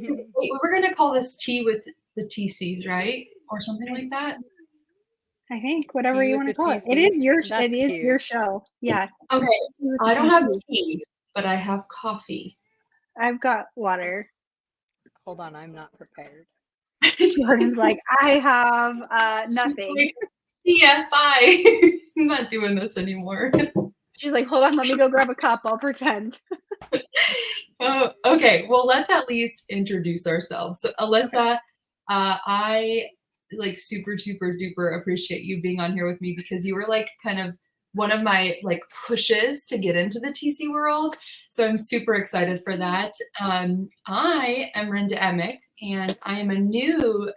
Wait, we're gonna call this tea with the TCs, right? Or something like that. I think whatever Tea you with want to the call it. TC. It is your That's show. Yeah. Okay, Tea with the I don't have TC. tea, but I have coffee. I've got water. Hold on, I'm not prepared. Jordan's like, I have She's nothing. like, see ya, bye. I'm not doing this anymore. She's like, hold on, let me go grab a cup. I'll pretend. Oh, okay. Well, let's at least introduce ourselves. So, Alyssa, I like super, super duper appreciate you being on here with me because you were like kind of one of my like pushes to get into the TC world. So I'm super excited for that. I am Rinda Emick, and I am a new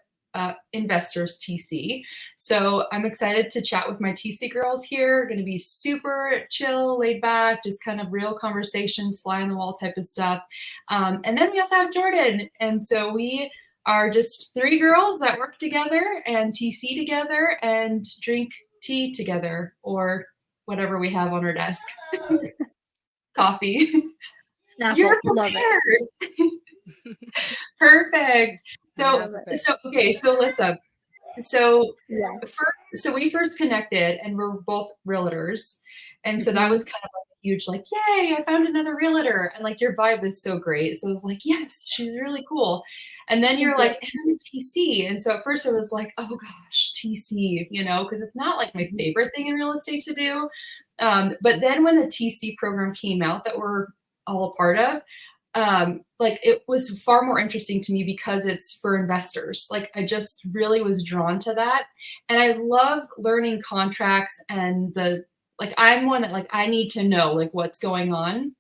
investors TC. So I'm excited to chat with my TC girls here. Going to be super chill, laid back, just kind of real conversations, fly on the wall type of stuff. And then we also have Jordan. And so we are just three girls that work together and TC together and drink tea together or whatever we have on our desk. Coffee. Snapple. You're Love it. prepared. Perfect. So okay, so Alyssa, so we first connected and we're both realtors. And so that was kind of like a huge like, yay, I found another realtor. And like your vibe is so great. So I was like, yes, she's really cool. And then you're like, I'm a TC. And so at first I was like, oh gosh, TC, you know, because it's not like my favorite thing in real estate to do. But then when the TC program came out that we're all a part of, like it was far more interesting to me because it's for investors. Like I just really was drawn to that. And I love learning contracts and like I'm one that like I need to know like what's going on.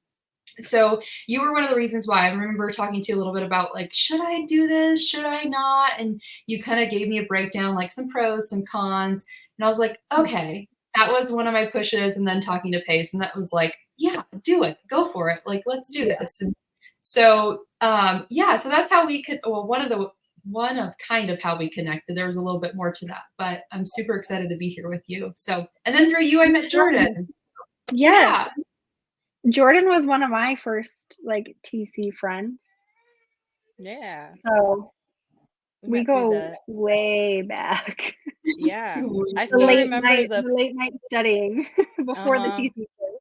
So you were one of the reasons why I remember talking to you a little bit about like, should I do this? Should I not? And you kind of gave me a breakdown, like some pros, some cons. And I was like, okay, that was one of my pushes. And then talking to Pace, and that was like, yeah, do it, go for it. Like, let's do this. And so, so that's how we could, well, one of kind of how we connected. There was a little bit more to that, but I'm super excited to be here with you. So, and then through you, I met Jordan. Yes. Yeah. Jordan was one of my first like TC friends. Yeah. So we go way back. Yeah. I still remember the late night studying before the TC course.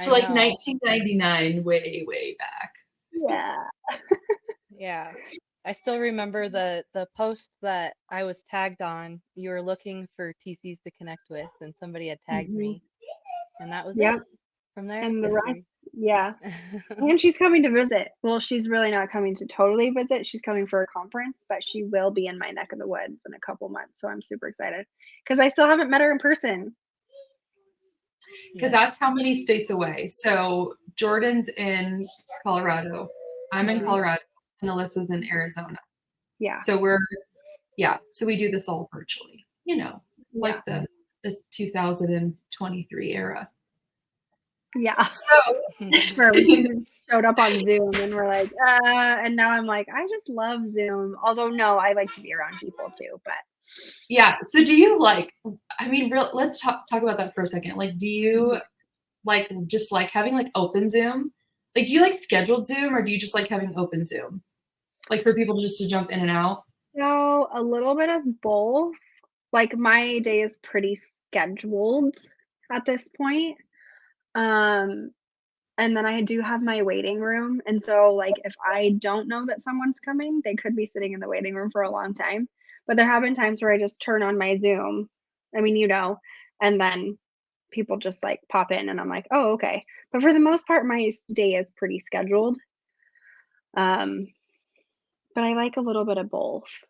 So like 1999, way back. Yeah. Yeah. I still remember the post that I was tagged on. You were looking for TCs to connect with, and somebody had tagged me. And that was it. From there, and the rest, and she's coming to visit. Well, she's really not coming to totally visit. She's coming for a conference, but she will be in my neck of the woods in a couple months. So I'm super excited because I still haven't met her in person. Because that's how many states away. So Jordan's in Colorado, I'm in Colorado, and Alyssa's in Arizona. Yeah. So so we do this all virtually, you know, like the 2023 era. Yeah. So where we just showed up on Zoom and we're like, and now I'm like, I just love Zoom. Although no, I like to be around people too, but yeah. So do you like, I mean, let's talk about that for a second. Like, do you like just like having like open Zoom? Like, do you like scheduled Zoom or do you just like having open Zoom? Like for people just to jump in and out? So a little bit of both. Like my day is pretty scheduled at this point. And then I do have my waiting room. And so like if I don't know that someone's coming, they could be sitting in the waiting room for a long time. But there have been times where I just turn on my Zoom. I mean, you know, and then people just like pop in and I'm like, oh, okay. But for the most part, my day is pretty scheduled. But I like a little bit of both.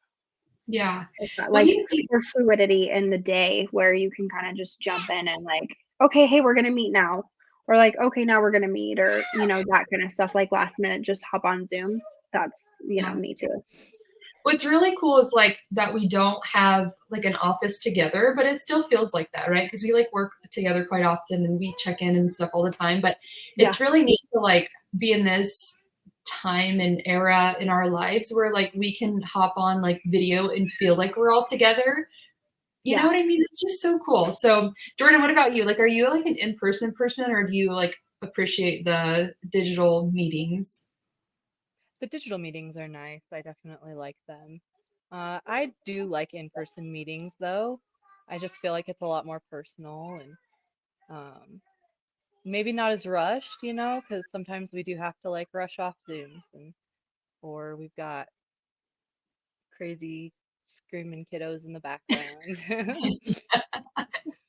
Yeah. Like for fluidity in the day where you can kind of just jump in and like, okay, hey, we're going to meet now. Or like, okay, now we're going to meet, or, you know, that kind of stuff, like last minute, just hop on Zooms. That's, you know, me too. What's really cool is like that we don't have like an office together, but it still feels like that, right? Because we like work together quite often and we check in and stuff all the time. But it's really neat to like be in this time and era in our lives where like we can hop on like video and feel like we're all together. You know what I mean? It's just so cool. So Jordan, what about you? Like, are you like an in-person person or do you like appreciate the digital meetings? the digital meetings are nice. I definitely like them. I do like in-person meetings though. I just feel like it's a lot more personal and um, maybe not as rushed, because sometimes we do have to like rush off Zooms or we've got crazy screaming kiddos in the background.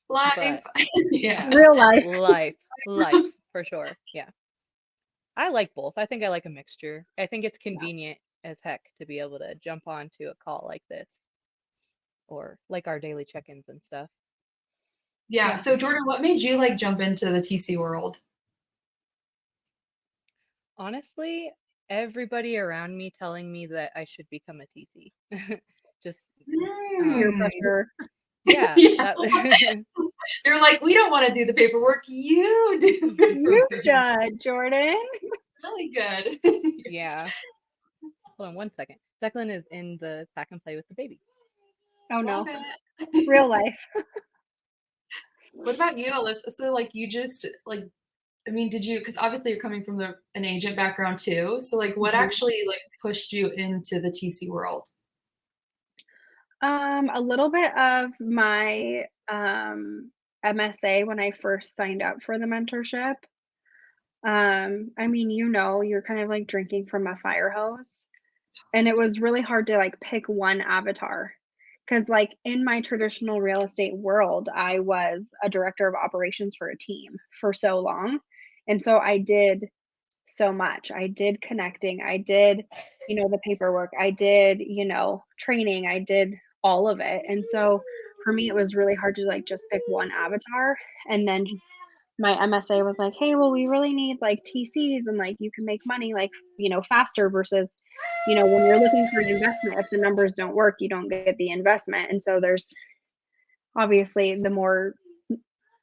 Live. But Yeah. Real life. life for sure. Yeah. I like both. I think I like a mixture. I think it's convenient as heck to be able to jump onto a call like this or like our daily check-ins and stuff. Yeah. So Jordan, what made you like jump into the TC world? Honestly, everybody around me telling me that I should become a TC. Just Peer Hmm. pressure. yeah, Yeah. that They're like, we don't want to do the paperwork. You do it for You me. should, Jordan. Really good. yeah. Hold on one second. Declan is in the pack and play with the baby. Oh Love no. it. Real life. What about you, Alyssa? So like you just like, I mean, did you, because obviously you're coming from an agent background too. So like what actually like pushed you into the TC world? A little bit of my MSA when I first signed up for the mentorship. I mean, you're kind of like drinking from a fire hose. And it was really hard to like pick one avatar. Because like in my traditional real estate world, I was a director of operations for a team for so long. And so I did so much. I did connecting, I did, the paperwork, I did, training, I did all of it. And so for me, it was really hard to like just pick one avatar. And then my MSA was like, hey, well, we really need like TCs and like you can make money like, faster versus, when you're looking for an investment, if the numbers don't work, you don't get the investment. And so there's obviously the more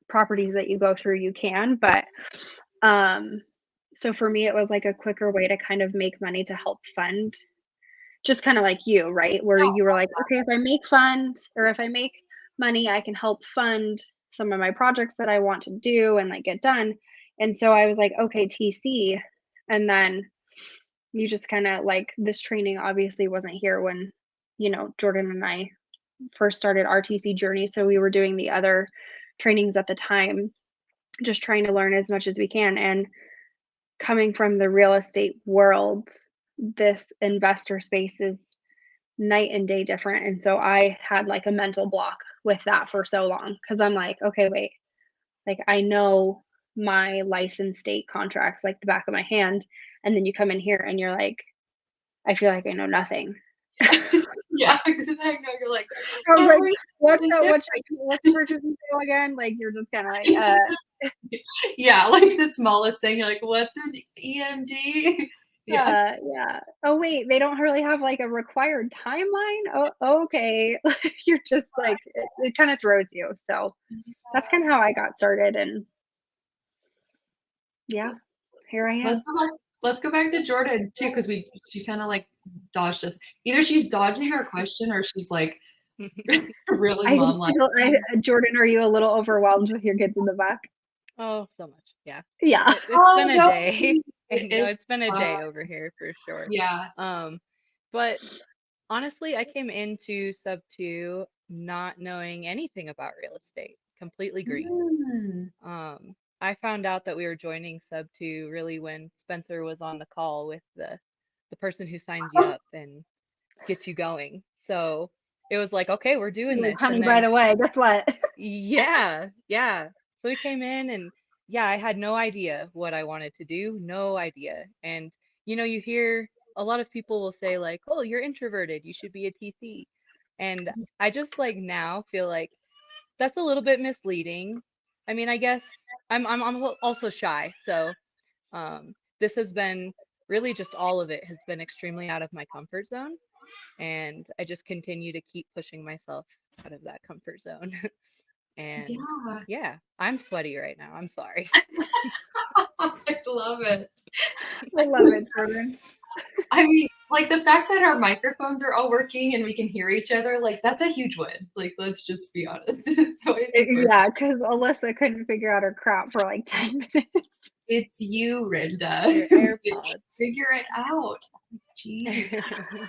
properties that you go through, you can. But so for me, it was like a quicker way to kind of make money to help fund, just kind of like you, right? Where you were like, okay, if I make funds or if I make money, I can help fund some of my projects that I want to do and like get done. And so I was like, okay, TC. And then you just kind of like this training obviously wasn't here when, Jordan and I first started our TC journey. So we were doing the other trainings at the time, just trying to learn as much as we can. And coming from the real estate world, this investor space is night and day different. And so I had like a mental block with that for so long because I'm like, okay, wait, like I know my license state contracts like the back of my hand. And then you come in here and you're like, I feel like I know nothing. Yeah, I know. You're like, I was like, what's what's the purchase and sale again? Like you're just kind of like, yeah, like the smallest thing. You're like, what's an EMD? Yeah. yeah. Oh, wait, they don't really have like a required timeline? Oh, okay. You're just like, it kind of throws you. So that's kind of how I got started. And yeah, here I am. Let's go back to Jordan too, because she kind of like dodged us. Either she's dodging our question or she's like really mom-like. Jordan, are you a little overwhelmed with your kids in the back? Oh, so much. Yeah. Yeah. It's been a day. No, it's been a day over here for sure. Yeah. But honestly, I came into Sub 2 not knowing anything about real estate, completely green. I found out that we were joining Sub 2 really when Spencer was on the call with the person who signs you up and gets you going. So it was like, okay, we're doing this. Honey, and by the way, guess what? yeah. So we came in and yeah, I had no idea what I wanted to do, no idea. And you hear a lot of people will say like, "Oh, you're introverted, you should be a TC." And I just like now feel like that's a little bit misleading. I mean, I guess I'm also shy. So this has been really just all of it has been extremely out of my comfort zone. And I just continue to keep pushing myself out of that comfort zone. And yeah, I'm sweaty right now. I'm sorry. I love it. I love it, Jordan. I mean, like the fact that our microphones are all working and we can hear each other, like that's a huge win. Like, let's just be honest. So Yeah, because Alyssa couldn't figure out her crap for like 10 minutes. It's you, Rinda. Your AirPods. Figure it out. Jeez.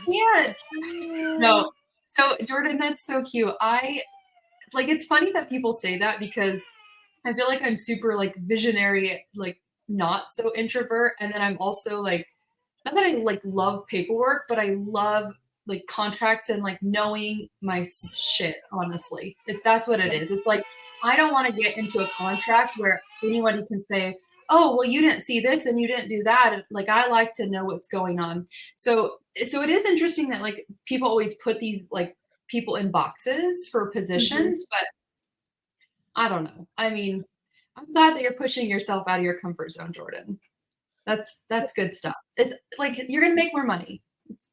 Can't. No. So Jordan, that's so cute. It's funny that people say that because I feel like I'm super like visionary, like not so introvert. And then I'm also like, not that I like love paperwork, but I love like contracts and like knowing my shit, honestly. If that's what it is. It's like I don't want to get into a contract where anybody can say, oh, well, you didn't see this and you didn't do that. And, like I like to know what's going on. So it is interesting that like people always put these like people in boxes for positions, but I don't know. I mean, I'm glad that you're pushing yourself out of your comfort zone, Jordan. That's good stuff. It's like you're gonna make more money.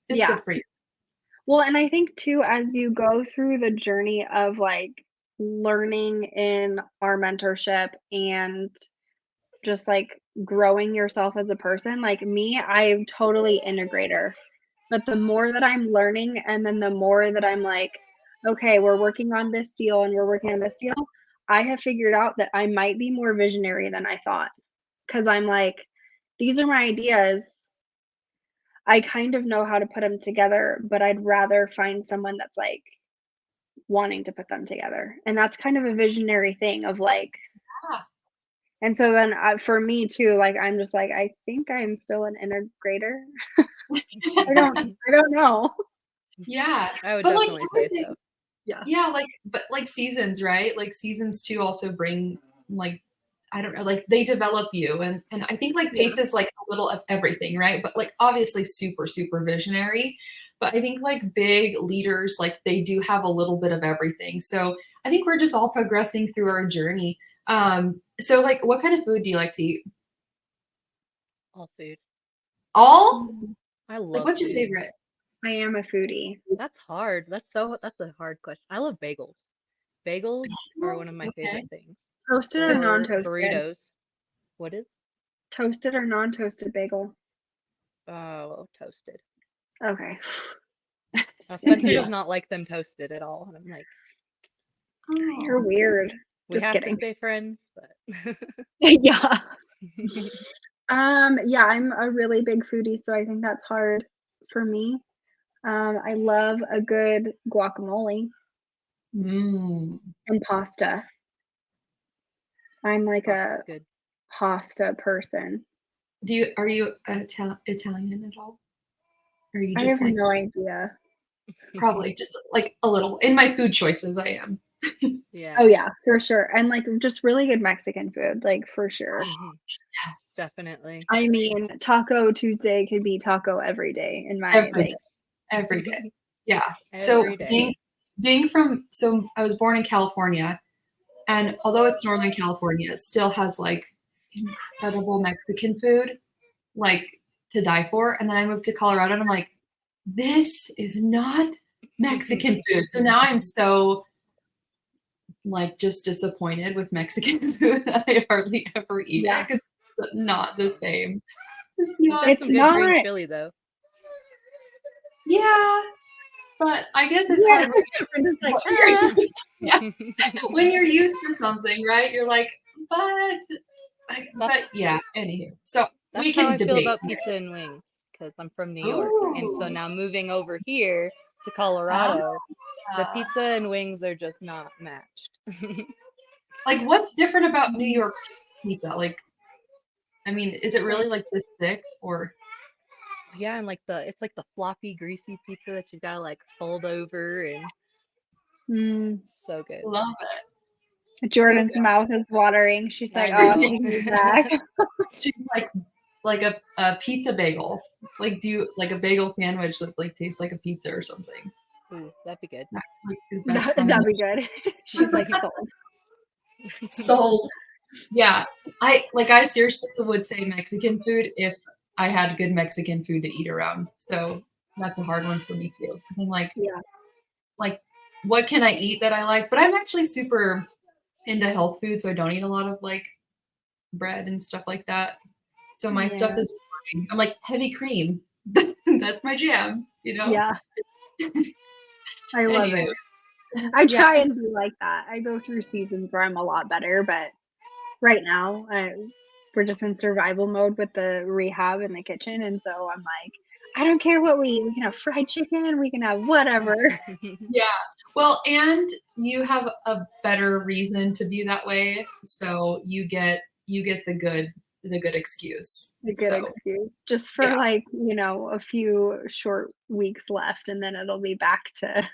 It's good for you. Well, and I think too, as you go through the journey of like learning in our mentorship and just like growing yourself as a person, like me, I'm totally integrator. But the more that I'm learning, and then the more that I'm like, okay, we're working on this deal and we're working on this deal, I have figured out that I might be more visionary than I thought. Because I'm like, these are my ideas. I kind of know how to put them together, but I'd rather find someone that's like wanting to put them together. And that's kind of a visionary thing of like, and so then for me too, like I'm just like, I think I'm still an integrator. I don't know. Yeah. I would But like definitely say so. Yeah, but like seasons, right? Like seasons too also bring like I don't know, like they develop you and I think like Pace is like a little of everything, right? But like obviously super, super visionary. But I think like big leaders, like they do have a little bit of everything. So I think we're just all progressing through our journey. So like what kind of food do you like to eat? All food. All? I love Like what's your food. favorite? I am a foodie. That's hard. That's a hard question. I love bagels. Bagels are one of my favorite things. Toasted or non-toasted? Burritos. What is? Toasted or non-toasted bagel? Oh, toasted. Okay. Spencer does not like them toasted at all. And I'm like, You're weird. we Just have kidding. to stay friends, but yeah. Yeah, I'm a really big foodie, so I think that's hard for me. I love a good guacamole and pasta. I'm like a good. pasta person. Are you Italian at all? Or are you I just have like no idea. probably just like a little in my food choices I am. Yeah. Oh yeah, for sure. And like just really good Mexican food, like for sure. Yes. Definitely. I mean, Taco Tuesday could be taco every day in my every day. Yeah. Every day. Being from I was born in California, and although it's Northern California, it still has like incredible Mexican food, like to die for. And then I moved to Colorado and I'm like, this is not Mexican food. So now I'm so like just disappointed with Mexican food that I hardly ever eat it because it's not the same. It's some good green chili though. Yeah, but I guess it's hard when you're used to something, right? You're like, but yeah. Anywho, so that's we can how I debate feel about pizza and wings because I'm from New York, and so now moving over here to Colorado, the pizza and wings are just not matched. Like, what's different about New York pizza? Like, I mean, is it really like this thick or? Yeah, and like it's like the floppy, greasy pizza that you gotta like fold over and so good. Love it. Jordan's mouth is watering. She's like, "Oh, take me back." She's like a pizza bagel. Like, do you like a bagel sandwich that like tastes like a pizza or something? Ooh, that'd be good. That'd be good. She's like sold. Sold. Yeah, I seriously would say Mexican food if I had good Mexican food to eat around. So that's a hard one for me too because I'm like, like what can I eat that I like? But I'm actually super into health food, so I don't eat a lot of like bread and stuff like that. So my stuff is boring. I'm like heavy cream. That's my jam, you know? Yeah. I love it. I try and be like that. I go through seasons where I'm a lot better, but right now we're just in survival mode with the rehab in the kitchen, and so I'm like, I don't care what we can have fried chicken, we can have whatever. Yeah. Well, and you have a better reason to be that way, so you get the good excuse. A good So, excuse. Just for yeah. like, a few short weeks left, and then it'll be back to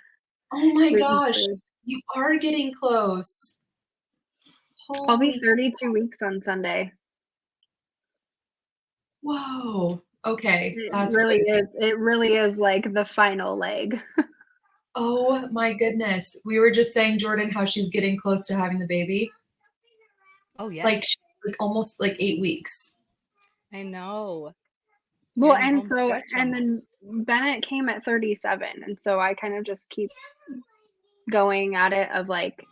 Oh my gluten gosh, free. you are getting close. I'll be Holy 32 weeks on Sunday. whoa. Okay, It that's really crazy. is. It really is like the final leg. Oh my goodness. We were just saying, Jordan, how she's getting close to having the baby. Oh yeah. Like, almost like 8 weeks. I know. Well, You're in the and home so, stretch and then Bennett came at 37, and so I kind of just keep going at it of like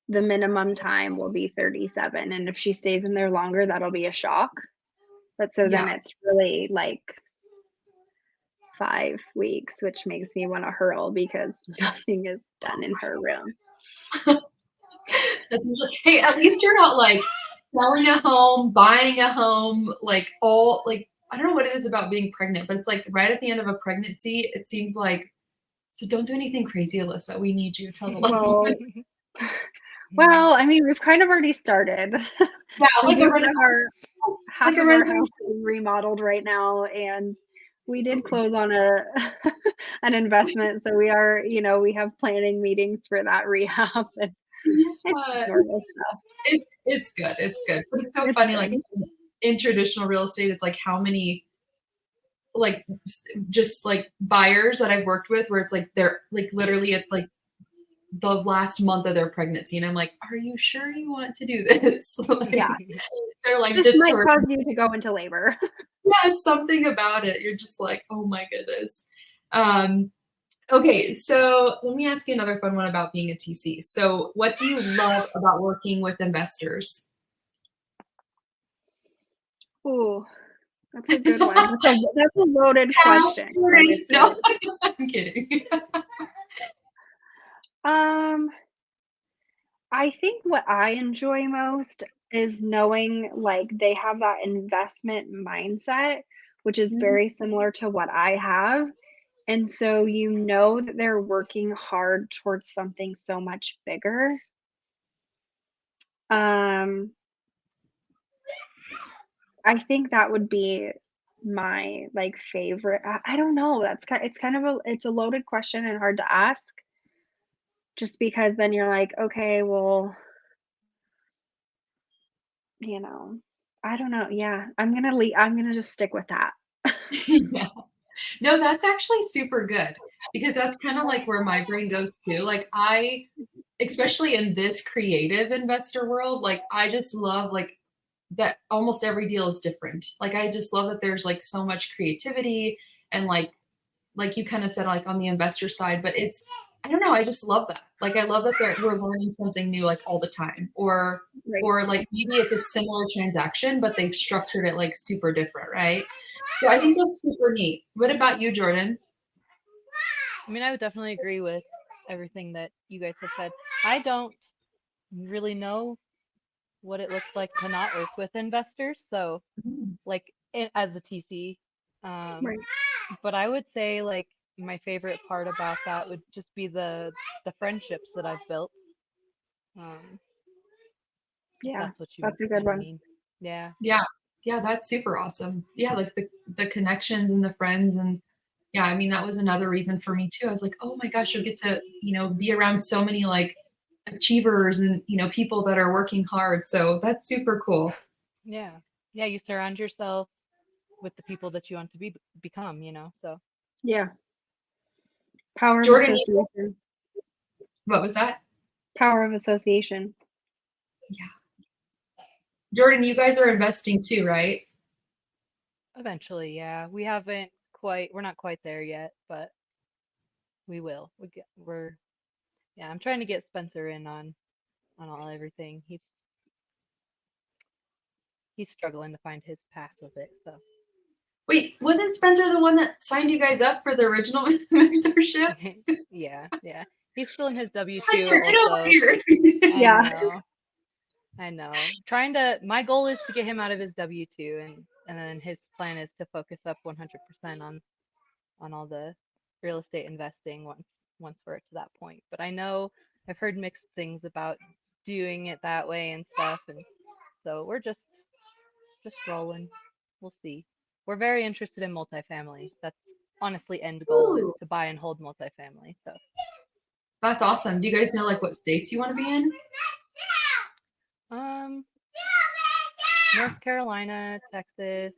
the minimum time will be 37, and if she stays in there longer, that'll be a shock. But so then Yeah. it's really like 5 weeks, which makes me want to hurl because nothing is done in her room. That's usually, hey, at least you're not like selling a home, buying a home, like all like I don't know what it is about being pregnant, but it's like right at the end of a pregnancy, it seems like so don't do anything crazy, Alyssa. We need you. Tell the Well, lesson. well, I mean, we've kind of already started. Yeah, We like do a have our half like a of our house renovation. is remodeled right now, and we did close on a an investment, so we are, we have planning meetings for that rehab, and it's just Yeah. normal stuff. It's good. It's good. But it's so It's funny, like good. in traditional real estate, it's like how many like just like buyers that I've worked with where it's like they're like literally it's like the last month of their pregnancy and I'm like, are you sure you want to do this? Like Yeah, they're like this might cause determined. you to go into labor. Yeah, something about it. You're just like, oh my goodness. Um, okay, so let me ask you another fun one about being a TC. So what do you love about working with investors? Ooh, that's a good one. That's a loaded question, No, honestly. I'm kidding. Um, I think what I enjoy most is knowing, like, they have that investment mindset, which is Mhm. very similar to what I have, and so you know that they're working hard towards something so much bigger. Um, I think that would be my, like, favorite. I don't know, it's kind of it's a loaded question and hard to ask, just because then you're like, "Okay, well," you know, I don't know, yeah, I'm gonna just stick with that. Yeah. No, that's actually super good because that's kind of like where my brain goes too. Like especially in this creative investor world, like I just love like that almost every deal is different. Like I just love that there's like so much creativity and like you kind of said like on the investor side, but it's I don't know, I just love that. Like I love that we're learning something new like all the time Right. or like maybe it's a similar transaction, but they've structured it like super different, right? So I think that's super neat. What about you, Jordan? I mean, I would definitely agree with everything that you guys have said. I don't really know what it looks like to not work with investors, so like as a TC, um, Right. but I would say like my favorite part about that would just be the friendships that I've built. Um, if Yeah, that's what you that's a good kind of one. mean. Yeah. Yeah. Yeah, that's super awesome. Yeah, like the connections and the friends and yeah, I mean that was another reason for me too. I was like, "Oh my gosh, you'll get to, be around so many like achievers and, people that are working hard." So that's super cool. Yeah. Yeah, you surround yourself with the people that you want to become, so Yeah. Power of Jordan, association. what was that? Power of association. Yeah. Jordan, you guys are investing too, right? eventually, yeah. We're not quite there yet, but we will. Yeah, I'm trying to get Spencer in on all everything. He's struggling to find his path with it, so. Wait, wasn't Spencer the one that signed you guys up for the original mentorship? Yeah, yeah. He's still in his W-2 Spencer, get over also. here. I Yeah. know. I know. My goal is to get him out of his W-2, and then his plan is to focus up 100% on all the real estate investing once we're to that point. But I know I've heard mixed things about doing it that way and stuff, and so we're just rolling. We'll see. We're very interested in multifamily. That's honestly end goal is Ooh, to buy and hold multifamily. So that's awesome. Do you guys know like what states you want to be in? um North Carolina, Texas,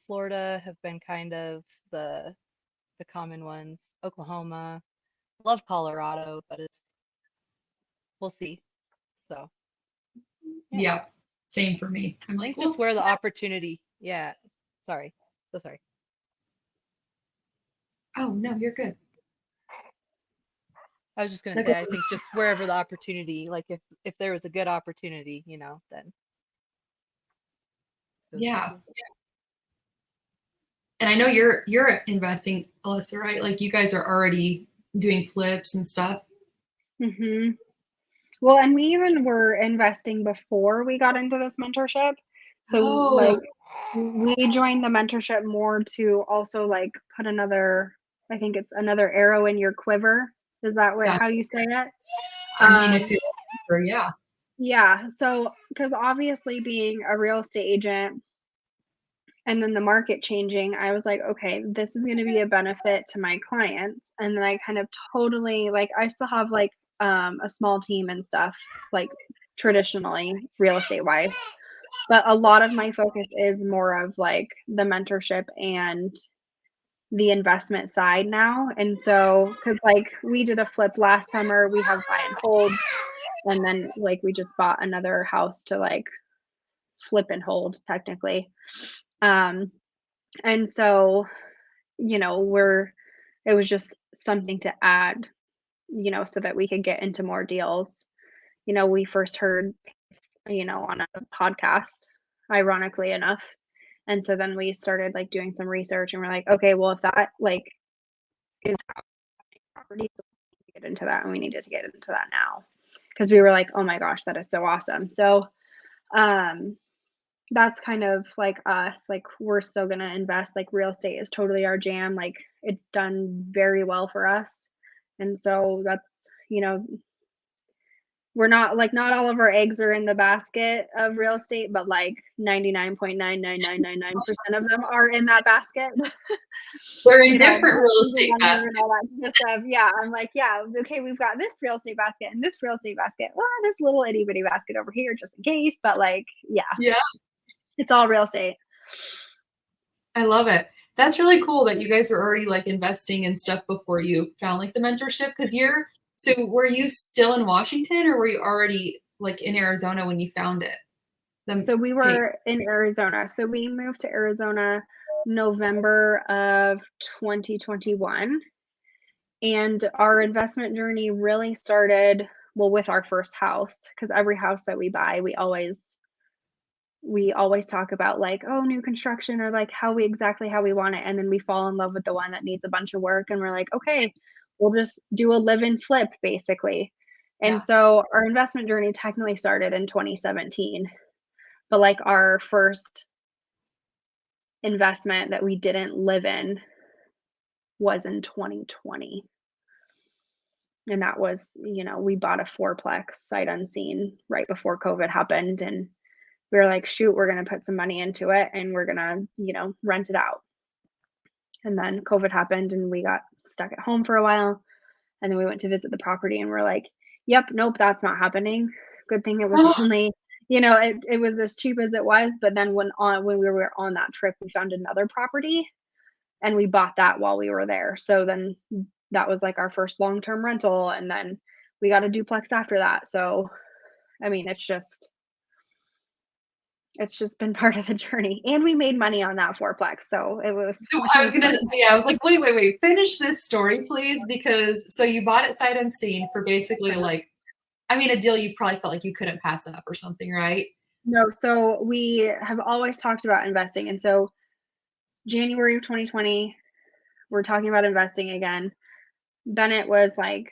Florida have been kind of the common ones. Oklahoma, love Colorado, but we'll see. So yeah, Yeah, same for me. I'm I like, think well, just where the opportunity. Yeah, sorry, so sorry. oh no, you're good. I was just gonna Like, say I think just wherever the opportunity, like if there was a good opportunity, then it would be yeah. cool. And I know you're investing, Alyssa, right? Like you guys are already doing flips and stuff. hmm Well, and we even were investing before we got into this mentorship. So like Oh, we joined the mentorship more to also like put another, I think it's another arrow in your quiver. Is that got. how you say it? I mean, if Um, you're, yeah, yeah. So, because obviously being a real estate agent and then the market changing, I was like, okay, this is going to be a benefit to my clients. And then I kind of totally like, I still have like a small team and stuff, like traditionally real estate wise. But a lot of my focus is more of like the mentorship and the investment side now. And so, because like we did a flip last summer, we have buy and hold. And then like we just bought another house to like flip and hold technically. Um, and so, it was just something to add, so that we could get into more deals. We first heard, on a podcast, ironically enough. And so then we started like doing some research and we're like, okay, well, if that like is properties, we get into that and we needed to get into that now. Because we were like, oh my gosh, that is so awesome. So um that's kind of like us. Like we're still gonna invest. Like real estate is totally our jam. Like it's done very well for us. And so that's, we're not all of our eggs are in the basket of real estate, but like 99.99999% of them are in that basket. we're in different real Losing estate money and baskets. all that kind of stuff. Yeah, I'm like, yeah, okay, we've got this real estate basket and this real estate basket. Well, this little itty bitty basket over here just in case. But like, yeah, Yeah, it's all real estate. I love it. That's really cool that you guys were already like investing in stuff before you found like the mentorship. Because so were you still in Washington or were you already like in Arizona when you found it? So we were in Arizona. So we moved to Arizona November of 2021. And our investment journey really started, well, with our first house, because every house that we buy, we always talk about like, oh, new construction or like how we want it. And then we fall in love with the one that needs a bunch of work. And we're like, okay, we'll just do a live and flip basically. And Yeah. so our investment journey technically started in 2017, but like our first investment that we didn't live in was in 2020. And that was, we bought a fourplex sight unseen right before COVID happened. And we were like, shoot, we're going to put some money into it and we're going to, rent it out. And then COVID happened and we got stuck at home for a while. And then we went to visit the property and we're like, yep, nope, that's not happening. Good thing it was Oh, only, it was as cheap as it was. But then when we were on that trip, we found another property and we bought that while we were there. So then that was like our first long-term rental. And then we got a duplex after that. So, I mean, it's just been part of the journey, and we made money on that fourplex, so it was. so I was like, wait, finish this story, please, because so you bought it sight unseen for basically like, I mean, a deal you probably felt like you couldn't pass up or something, right? No, so we have always talked about investing, and so January of 2020, we're talking about investing again. Bennett was like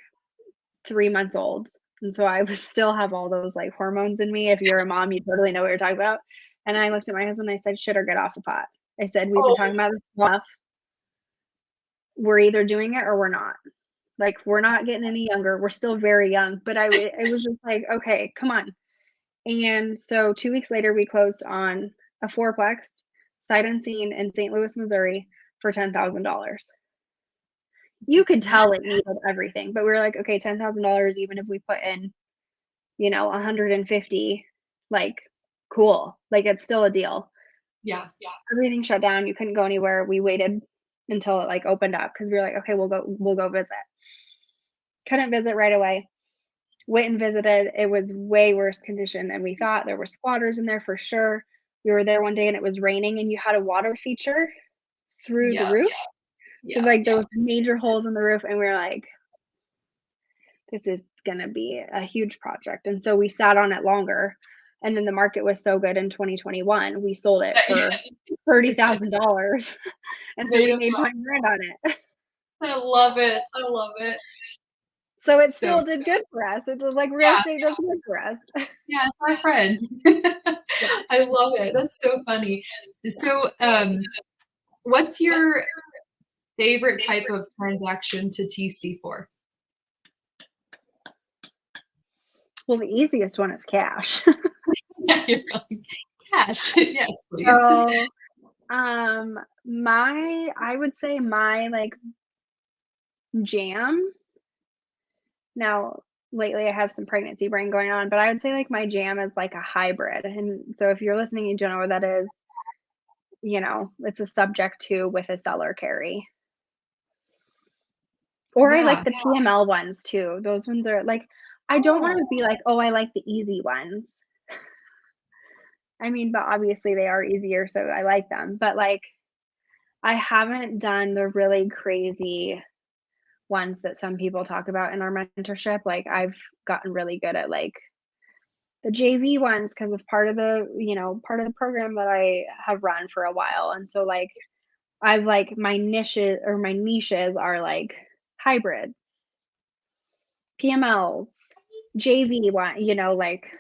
3 months old, And so I was still have all those like hormones in me. If you're a mom, you totally know what you're talking about. And I looked at my husband and I said, shit or get off the pot. I said, we've been Oh, talking about this enough. We're either doing it or we're not. Like, we're not getting any younger. We're still very young. But I was just like, okay, come on. And so 2 weeks later, we closed on a fourplex, sight unseen in St. Louis, Missouri for $10,000. You could yeah, tell it needed everything, but we were like, okay, $10,000, even if we put in, 150, like, cool. Like, it's still a deal. yeah, Everything shut down. You couldn't go anywhere. We waited until it like opened up because we were like, okay, we'll go visit. Couldn't visit right away. Went and visited. It was way worse condition than we thought. There were squatters in there for sure. We were there one day and it was raining and you had a water feature through the yeah, roof. So yeah, like there was major holes in the roof and we were like, this is gonna be a huge project. And so we sat on it longer. And then the market was so good in 2021, we sold it for $30,000. And so made we of made love. 20 grand on it. I love it. I love it. So it So still did good for us. It was like real yeah, estate does good for us. yeah, it's my friend. Yeah. I love it. That's so funny. So, what's your favorite type of transaction to TC for? Well, the easiest one is cash. Yeah, you're like, cash. Yes, please. So, I would say my, like, jam now, lately, I have some pregnancy brain going on, but I would say, like, my jam is, like, a hybrid, and so if you're listening, you don't know what that is, it's a subject to with a seller carry. Or I like Yeah. the PML ones too. Those ones are, like I don't Oh, wanna be like, "Oh, I like the easy ones." I mean, but obviously they are easier, so I like them, but, like, I haven't done the really crazy ones that some people talk about in our mentorship. Like, I've gotten really good at, like, the JV ones because of part of the program that I have run for a while, and so, like, I've, like my niches are, like, hybrid, PMLs, JV one, like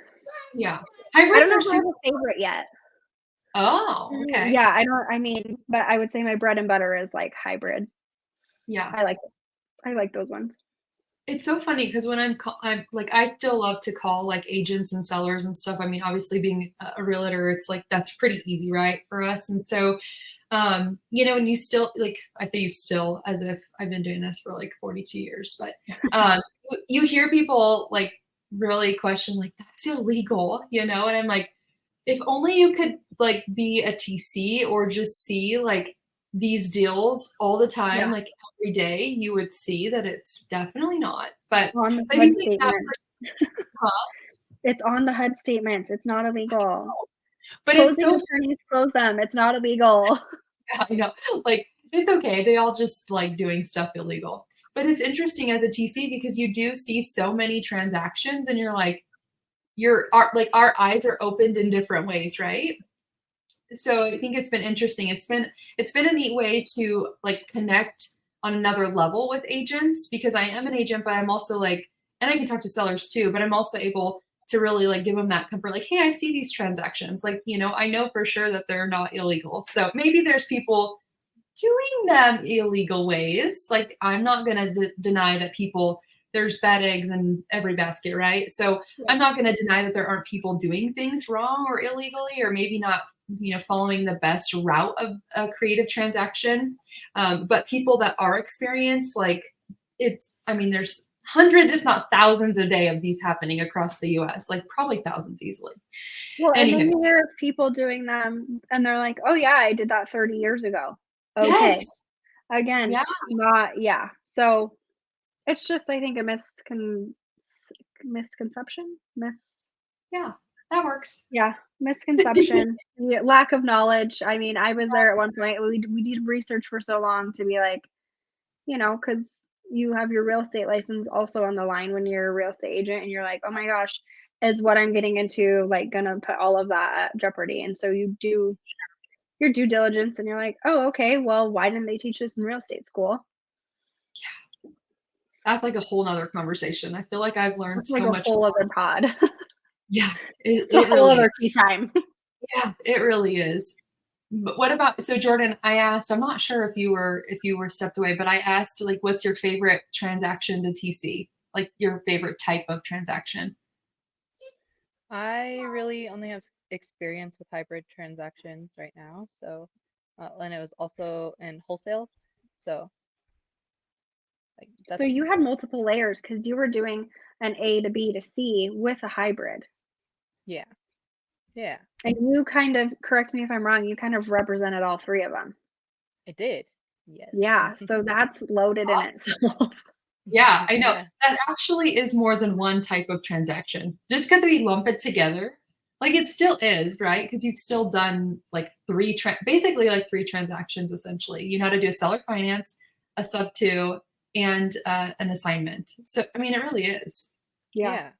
yeah. I don't Hybrids know are if I have super. a favorite yet. Oh, okay. Yeah, I mean, but I would say my bread and butter is, like, hybrid. Yeah. I like those ones. It's so funny because when I'm like, I still love to call like agents and sellers and stuff. I mean, obviously being a realtor, it's like that's pretty easy, right, for us. And so, and you still like, I say you still as if I've been doing this for like 42 years, but you hear people like really question like that's illegal, and I'm like, if only you could like be a TC or just see like these deals all the time, Yeah, like every day, you would see that it's definitely not. But on the I HUD think like that statement. huh? It's on the HUD statements, it's not illegal. But it's Closing so attorneys close them, it's not illegal. I know, like it's okay. They all just like doing stuff illegal. But it's interesting as a TC because you do see so many transactions and you're like, our eyes are opened in different ways, right? So I think it's been interesting. It's been a neat way to like connect on another level with agents because I am an agent, but I'm also like, and I can talk to sellers too, but I'm also able to really like give them that comfort, like, hey, I see these transactions. Like, I know for sure that they're not illegal. So maybe there's people doing them illegal ways. Like, I'm not gonna deny that there's bad eggs in every basket, right? So Yeah. I'm not gonna deny that there aren't people doing things wrong or illegally, or maybe not, following the best route of a creative transaction. But people that are experienced, like I mean, there's hundreds, if not thousands a day of these happening across the US, like probably thousands easily. Well, and then you Anyways, hear people doing them, and they're like, "Oh, yeah, I did that 30 years ago." Okay. yes. Again, Yeah, not yeah. So, it's just, I think, a misconception? yeah, that works. Yeah, misconception, yeah, lack of knowledge. I mean, I was there at one point. We did research for so long to be like, because you have your real estate license also on the line when you're a real estate agent, and you're like, "Oh my gosh, is what I'm getting into, like, gonna put all of that at jeopardy?" And so you do your due diligence, and you're like, "Oh, okay, well, why didn't they teach this in real estate school?" that's like a whole nother conversation. I feel like I've learned It's like so a much. whole other pod. Yeah, It's a it whole really other is. tea time. Yeah, it really is. But what about, so Jordan, I asked, I'm not sure if you were stepped away, but I asked like, what's your favorite transaction to TC? Like your favorite type of transaction? I really only have experience with hybrid transactions right now. So, and it was also in wholesale. So, like So that's, you had multiple layers because you were doing an A to B to C with a hybrid. yeah, yeah, And you kind of, correct me if I'm wrong, you kind of represented all three of them. I did. Yes. Yeah, so that's loaded in Awesome. itself. Yeah, I know. Yeah. That actually is more than one type of transaction. Just because we lump it together, like it still is, right? Because you've still done like basically like three transactions essentially. You know how to do a seller finance, a sub two, and an assignment. So I mean, it really is. Yeah. Yeah.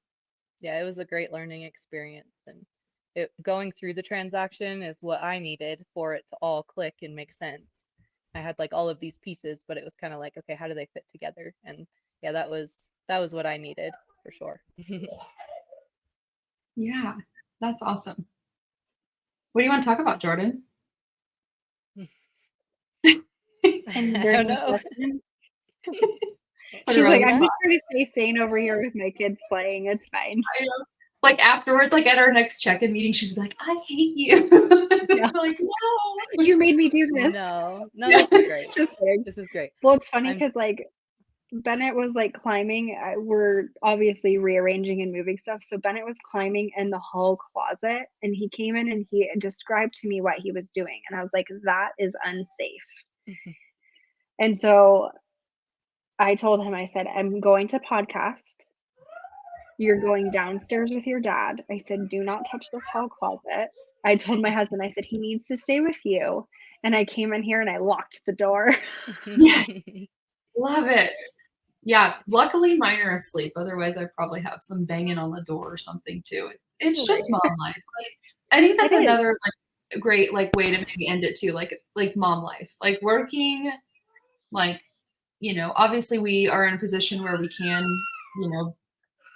Yeah, it was a great learning experience, and going through the transaction is what I needed for it to all click and make sense. I had like all of these pieces, but it was kind of like, okay, how do they fit together? And yeah, that was what I needed for sure. Yeah, that's awesome. What do you want to talk about, Jordan? Any I don't burning know. questions? Put She's her on like, the I'm spot. just trying to stay sane over here with my kids playing. It's fine. I know. Like afterwards, like at our next check-in meeting, she's like, "I hate you." Yeah. Like, no. You made me do this. No, Yeah. this is great. Just kidding. This is great. Well, it's funny I'm because like Bennett was like climbing. We're obviously rearranging and moving stuff. So Bennett was climbing in the hall closet and he came in and he described to me what he was doing. And I was like, that is unsafe. And so I told him, I said, I'm going to podcast. You're going downstairs with your dad. I said, do not touch this hall closet. I told my husband, I said, he needs to stay with you. And I came in here and I locked the door. Yeah, love it. Yeah, luckily mine are asleep. Otherwise, I probably have some banging on the door or something too. It's just mom life. Like, I think that's It is. another like great like way to maybe end it too. Like mom life, like working, like obviously we are in a position where we can,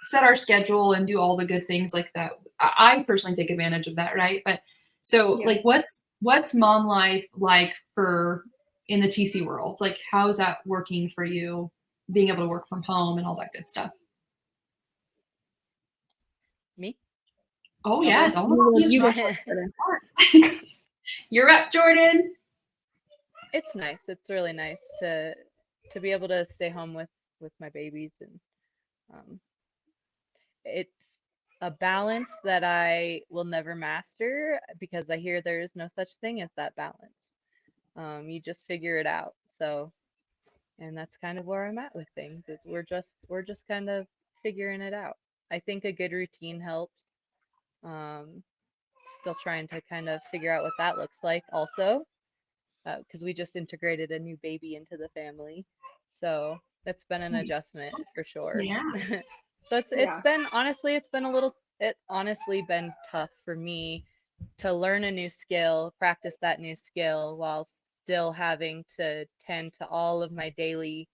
set our schedule and do all the good things like that. I personally take advantage of that, right? But so Yes. like what's mom life like for in the TC world? Like how is that working for you, being able to work from home and all that good stuff? Me? Oh yeah, don't You go just for it. You're up, Jordan. It's nice. It's really nice to be able to stay home with my babies, and it's a balance that I will never master because I hear there is no such thing as that balance. You just figure it out. So, and that's kind of where I'm at with things, is we're just kind of figuring it out. I think a good routine helps. Um, Still trying to kind of figure out what that looks like also, because we just integrated a new baby into the family. So that's been an Nice. adjustment for sure. Yeah. So it's been, honestly, it honestly been tough for me to learn a new skill, practice that new skill while still having to tend to all of my daily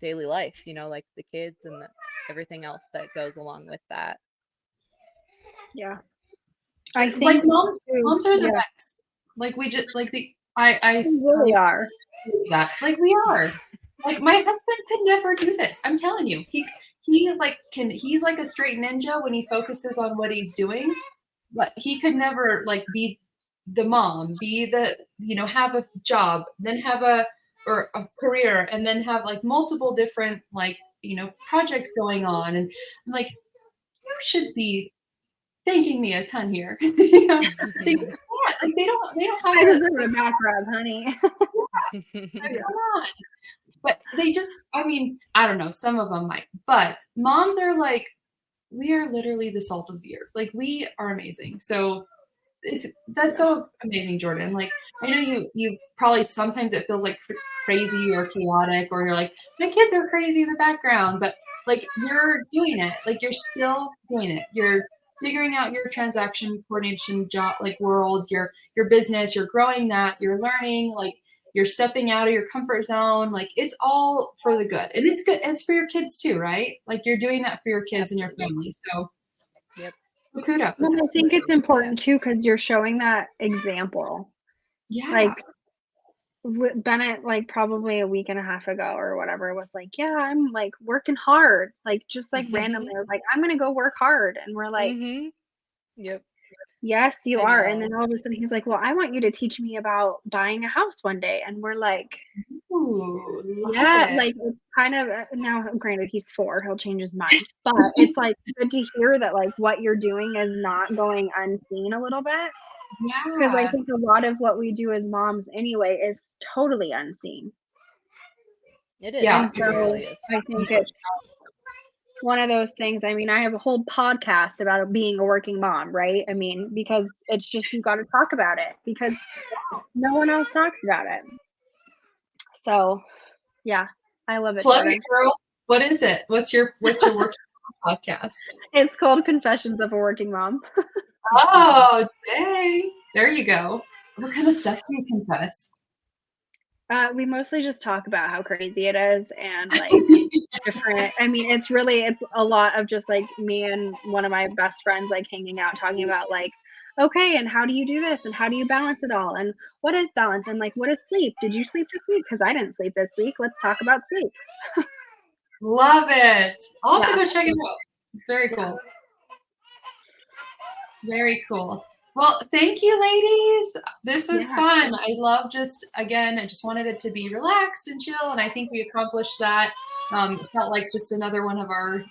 life, like the kids and everything else that goes along with that. Yeah. I think Like moms are the yeah, best. Like we just like the I we really are. that. Like we are. Like my husband could never do this. I'm telling you. He's like a straight ninja when he focuses on what he's doing, but he could never like be the mom, be the, have a job, then have a career and then have like multiple different like, projects going on. And I'm like, you should be thanking me a ton here. They just can't. Like they don't have I the deserve a back rub, honey. like, come on. But they just, I mean, I don't know, some of them might, but moms are like, we are literally the salt of the earth. Like we are amazing. So that's so amazing, Jordan. Like I know you probably sometimes it feels like crazy or chaotic, or you're like, my kids are crazy in the background, but like you're doing it. Like you're still doing it. You're figuring out your transaction coordination job, like world, your business. You're growing that. You're learning. Like you're stepping out of your comfort zone. Like it's all for the good. And it's good. It's for your kids too, right? Like you're doing that for your kids and your family. So Yep. kudos. Well, I think it's important too, because you're showing that example. Yeah. Like Bennett, like probably a week and a half ago or whatever, was like, yeah, I'm like working hard. Like just like randomly, I was like, I'm gonna go work hard. And we're like, Yep. yes, you I are. know. And then all of a sudden he's like, well, I want you to teach me about buying a house one day. And we're like, ooh, love yeah, it. like it's kind of now, granted, he's 4, he'll change his mind, but it's like good to hear that like what you're doing is not going unseen a little bit. Because I Yeah. think a lot of what we do as moms anyway is totally unseen. It is. Yeah, And It so really is. I think it's one of those things. I mean, I have a whole podcast about being a working mom, right? I mean, because it's just you got to talk about it because no one else talks about it. So, yeah, I love it. Plug it, girl. What is it? What's your working mom podcast? It's called Confessions of a Working Mom. Oh, dang. There you go. What kind of stuff do you confess? We mostly just talk about how crazy it is and like different. I mean, it's a lot of just like me and one of my best friends like hanging out, talking about like, okay, and how do you do this and how do you balance it all and what is balance and like what is sleep? Did you sleep this week? Because I didn't sleep this week. Let's talk about sleep. Love it. I'll have to Yeah. go check it out. Very cool. Very cool. Well, thank you, ladies. This was fun. I love I just wanted it to be relaxed and chill, and I think we accomplished that. It felt like just another one of our,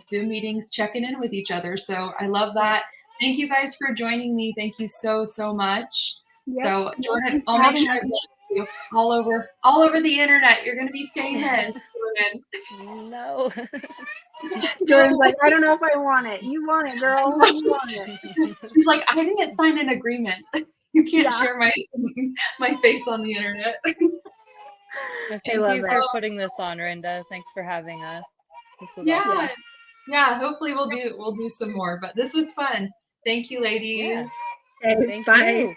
Zoom meetings, checking in with each other. So I love that. Thank you guys for joining me. Thank you so, so much. Yep. So Jordan, I'll make sure I bless you all over the internet. You're going to be famous, Jordan. No. Jordan's like, I don't know if I want it. You want it, girl. You want it. She's like, I didn't sign an agreement. You can't share my face on the internet. Thank you for putting this on, Rinda. Thanks for having us. This was awesome. Yeah. Hopefully we'll do some more. But this was fun. Thank you, ladies. Yeah. Thank you.